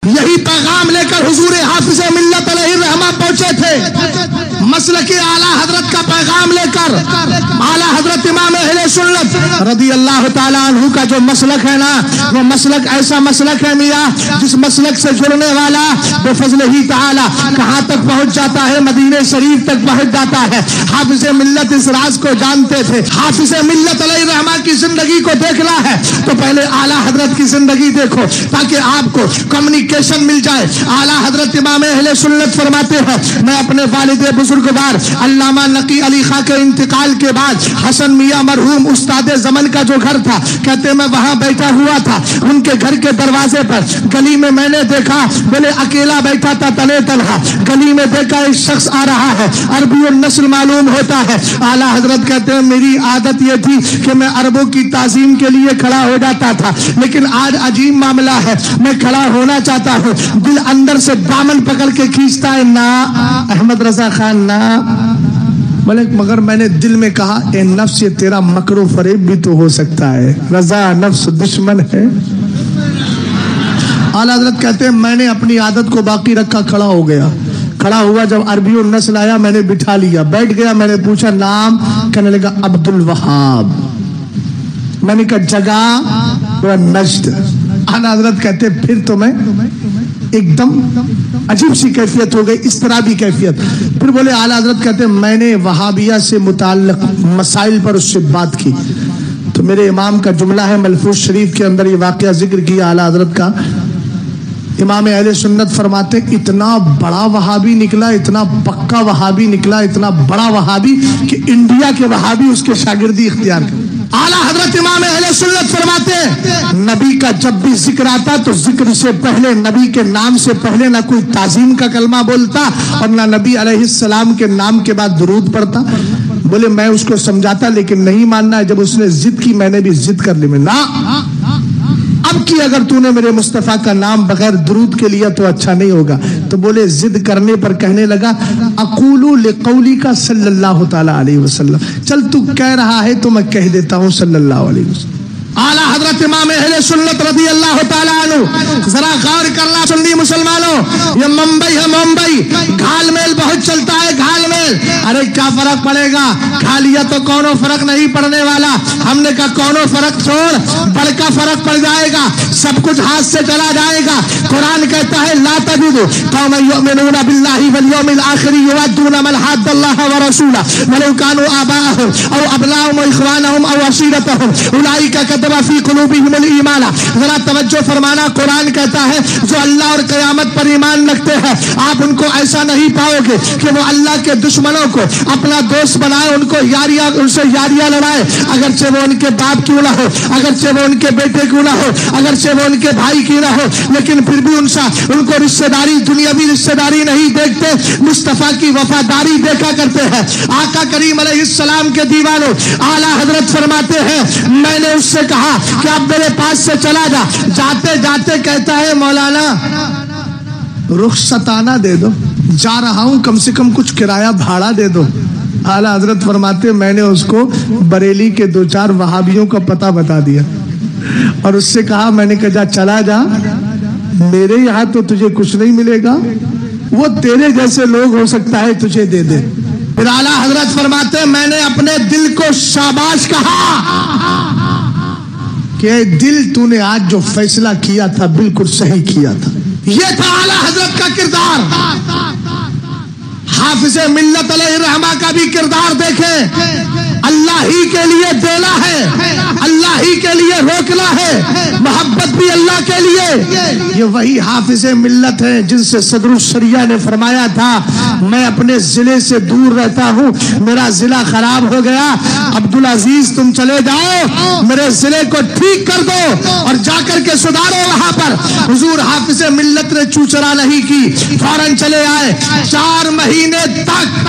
یہی پیغام لے کر حضور حافظ ملت علیہ الرحمہ پہنچے تھے، مسلک اعلیٰ حضرت کا پیغام لے کر۔ اعلیٰ حضرت امام اہل سنت رضی اللہ تعالیٰ عنہ کا جو مسلک ہے نا، وہ مسلک ایسا مسلک ہے میاں، جس مسلک سے جڑنے والا بفضل ہی تعالیٰ کہاں تک پہنچ جاتا ہے؟ مدینہ شریف تک پہنچ جاتا ہے۔ حافظ ملت اس راز کو جانتے تھے۔ حافظ ملت علیہ الرحمہ کی زندگی کو دیکھنا ہے تو پہلے اعلیٰ حضرت کی زندگی دیکھو تاکہ آپ کو کمیونیکیشن مل جائے۔ اعلیٰ حضرت امام اہل سنت فرماتے ہیں، میں اپنے والد بزرگوار علامہ نقی علی خاں کے انتقال کے بعد حسن میاں مرحوم استاد زمن کا جو گھر تھا، کہتے میں وہاں بیٹھا ہوا تھا، ان کے گھر کے دروازے پر گلی میں میں نے دیکھا، بولے اکیلا بیٹھا تھا تنے تنہا، گلی میں دیکھا ایک شخص آ رہا ہے، عربی النسل معلوم ہوتا ہے۔ اعلیٰ حضرت کہتے ہیں میری عادت یہ تھی کہ میں عربوں کی تعظیم کے لیے کھڑا ہو جاتا تھا، لیکن آج عجیب معاملہ ہے، میں کھڑا ہونا چاہتا ہوں، دل اندر سے دامن پکڑ کے کھینچتا ہے، نا احمد رضا خان نا، بولے مگر میں نے دل میں کہا اے نفس یہ تیرا مکر و فریب بھی تو ہو سکتا ہے، رضا نفس دشمن ہے۔ اعلیٰ حضرت کہتے ہیں میں نے اپنی عادت کو باقی رکھا، کھڑا ہو گیا، کھڑا ہوا، جب عربی النسل آیا میں نے بٹھا لیا، بیٹھ گیا، میں نے پوچھا نام، کہنے لگا عبد الوہاب، میں نے کہا جگہ نجد۔ اعلیٰ حضرت کہتے پھر تو میں ایک دم عجیب سی کیفیت ہو گئی، اس طرح بھی کیفیت۔ پھر بولے اعلیٰ حضرت کہتے میں نے وہابیہ سے متعلق مسائل پر اس سے بات کی تو میرے امام کا جملہ ہے، ملفوظ شریف کے اندر یہ واقعہ ذکر کیا اعلیٰ حضرت کا۔ امام اہل سنت فرماتے اتنا بڑا وہابی نکلا، اتنا پکا وہابی نکلا، اتنا بڑا وہابی کہ انڈیا کے وہابی اس کے شاگردی اختیار کرتے۔ اعلیٰ حضرت امام اہل سنت فرماتے ہیں نبی کا جب بھی ذکر آتا تو ذکر سے پہلے، نبی کے نام سے پہلے نہ کوئی تعظیم کا کلمہ بولتا اور نہ نبی علیہ السلام کے نام کے بعد درود پڑھتا۔ بولے میں اس کو سمجھاتا لیکن نہیں ماننا ہے، جب اس نے ضد کی میں نے بھی ضد کر لی، میں نا اب کی اگر تو نے میرے مصطفیٰ کا نام بغیر درود کے لیا تو اچھا نہیں ہوگا۔ تو بولے ضد کرنے پر کہنے لگا اقولو لقولی کا صلی اللہ تعالیٰ علیہ وسلم، چل تو کہہ رہا ہے تو میں کہہ دیتا ہوں صلی اللہ علیہ وسلم۔ اعلیٰ حضرت امام اہل سنت رضی اللہ تعالیٰ عنہ، ذرا غور کرنا سنی مسلمانوں، یہ ممبئی ہے، ممبئی گھال میل بہت چلتا ہے، گھال میل، ارے کیا فرق پڑے گا، کھا لیا تو کونوں فرق نہیں پڑنے والا۔ ہم نے کہا کونوں فرق چھوڑ، بڑھ کا فرق پڑ جائے گا، سب کچھ ہاتھ سے چلا جائے گا۔ قرآن کہتا ہے لا تجد قوما یؤمنون باللہ والیوم الآخر یودون من حاد اللہ ورسولہ ولو كانوا آباءهم او ابناءهم واخوانهم او عشیرتهم اولئک فی قلوبہم الایمان۔ ذرا توجہ فرمانا، قرآن کہتا ہے جو اللہ اور قیامت پر ایمان رکھتے ہیں آپ ان کو ایسا نہیں پاؤ گے کہ وہ اللہ کے دشمنوں کو اپنا دوست بنائے، ان کو ان سے یاریاں لڑائے، اگرچہ وہ ان کے باپ کیوں نہ ہو، اگرچہ وہ ان کے بیٹے کیوں نہ ہو، اگرچہ وہ ان کے بھائی کیوں نہ ہو، لیکن پھر بھی ان کو رشتہ داری، دنیاوی رشتہ داری نہیں دیکھتے، مصطفیٰ کی وفاداری دیکھا کرتے ہیں۔ آقا کریم علیہ السلام کے دیوانوں، اعلیٰ حضرت فرماتے ہیں میں نے اس سے کہا کہ اب میرے پاس سے چلا جا، جاتے جاتے کہتا ہے مولانا رخصتانہ دے دو، جا رہا ہوں کم سے کم کچھ کرایہ بھاڑا دے دو۔ اعلیٰ حضرت فرماتے میں نے اس کو بریلی کے 2-4 وہابیوں کا پتہ بتا دیا اور اس سے کہا، میں نے کہا جا چلا جا، میرے یہاں تو تجھے کچھ نہیں ملے گا، وہ تیرے جیسے لوگ ہو سکتا ہے تجھے دے دے۔ پھر اعلیٰ حضرت فرماتے میں نے اپنے دل کو شاباش کہا کہ دل تو نے آج جو فیصلہ کیا تھا بالکل صحیح کیا تھا۔ یہ تھا اعلیٰ حضرت کا کردار۔ حافظ ملت علیہ الرحمہ کا بھی کردار دیکھیں، اللہ ہی کے لیے دینا ہے، اللہ ہی کے لیے روکنا ہے، محبت بھی اللہ کے لیے۔ یہ وہی حافظ ملت ہے جن سے صدر الشریعہ نے فرمایا تھا میں اپنے ضلع سے دور رہتا ہوں، میرا ضلع خراب ہو گیا، عبدالعزیز تم چلے جاؤ، میرے ضلع کو ٹھیک کر دو اور جا کر کے سدھارو وہاں پر۔ حضور حافظ ملت نے چوچرا نہیں کی، فوراً چلے آئے، 4 مہینے تک